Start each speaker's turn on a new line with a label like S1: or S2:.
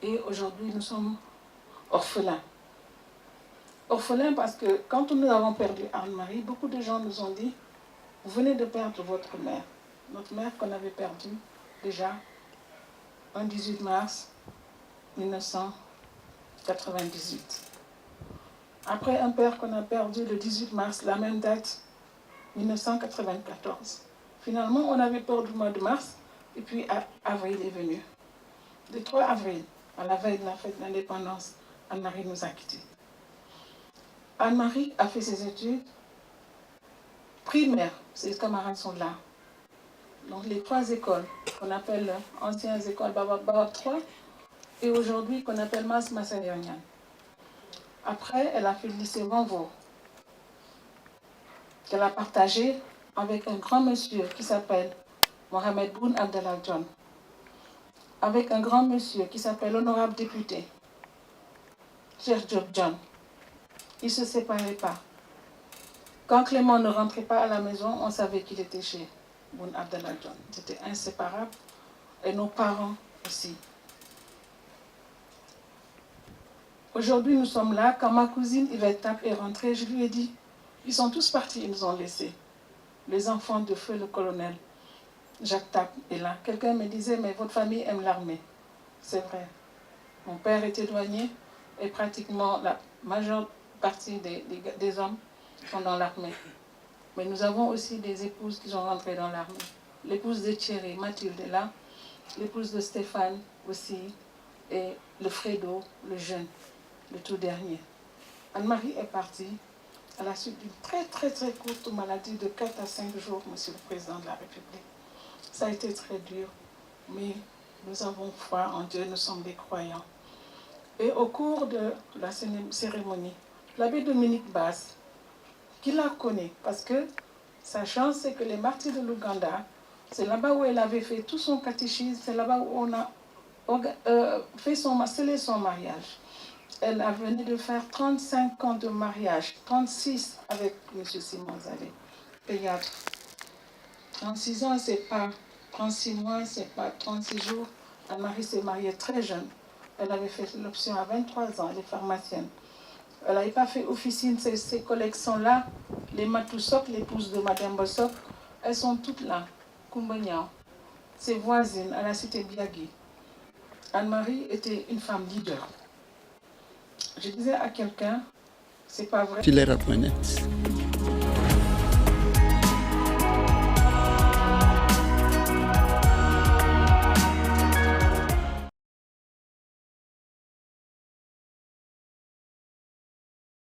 S1: Et aujourd'hui, nous sommes orphelins. Orphelins parce que quand nous avons perdu Anne-Marie, beaucoup de gens nous ont dit « Vous venez de perdre votre mère ». Notre mère qu'on avait perdue déjà un 18 mars 1998. Après un père qu'on a perdu le 18 mars, la même date, 1994. Finalement, on avait peur du mois de mars, et puis avril est venu. Le 3 avril, à la veille de la fête de l'indépendance, Anne-Marie nous a quittés. Anne-Marie a fait ses études primaires, ses camarades sont là. Donc les 3 écoles qu'on appelle anciennes écoles Babab 3 et aujourd'hui qu'on appelle Mas Massaïonian. Après, elle a fait le lycée Vanvo, qu'elle a partagé avec un grand monsieur qui s'appelle Mohamed Boun Abdallah John, avec un grand monsieur qui s'appelle l'honorable député Cheikh Diop John. Ils ne se séparaient pas. Quand Clément ne rentrait pas à la maison, on savait qu'il était chez Boun Abdallah John. C'était inséparable. Et nos parents aussi. Aujourd'hui, nous sommes là. Quand ma cousine Yvette Tap est rentrée, je lui ai dit, ils sont tous partis, ils nous ont laissés. Les enfants de feu le colonel Jacques Tap est là. Quelqu'un me disait, mais votre famille aime l'armée. C'est vrai. Mon père était douanier et pratiquement la majeure partie des hommes sont dans l'armée. Mais nous avons aussi des épouses qui sont rentrées dans l'armée. L'épouse de Thierry, Mathilde est là. L'épouse de Stéphane aussi. Et le Fredo, le jeune, le tout dernier. Anne-Marie est partie à la suite d'une très courte maladie de 4 à 5 jours, Monsieur le Président de la République. Ça a été très dur, mais nous avons foi en Dieu, nous sommes des croyants. Et au cours de la cérémonie, l'abbé Dominique Basse, qui la connaît, parce que sa chance, c'est que les martyrs de l'Ouganda, c'est là-bas où elle avait fait tout son catéchisme, c'est là-bas où on a scellé son mariage. Elle a venu de faire 35 ans de mariage, 36 avec M. Simon Zalé, pédiatre. 36 ans, c'est pas 36 mois, c'est pas 36 jours. Anne-Marie s'est mariée très jeune. Elle avait fait l'option à 23 ans, elle est pharmacienne. Elle n'avait pas fait officine, ses collègues sont là. Les Matoussok, l'épouse de Madame Bossok, elles sont toutes là. Koumbagnan, ses voisines à la cité Biagui. Anne-Marie était une femme leader. Je disais à quelqu'un, c'est pas vrai.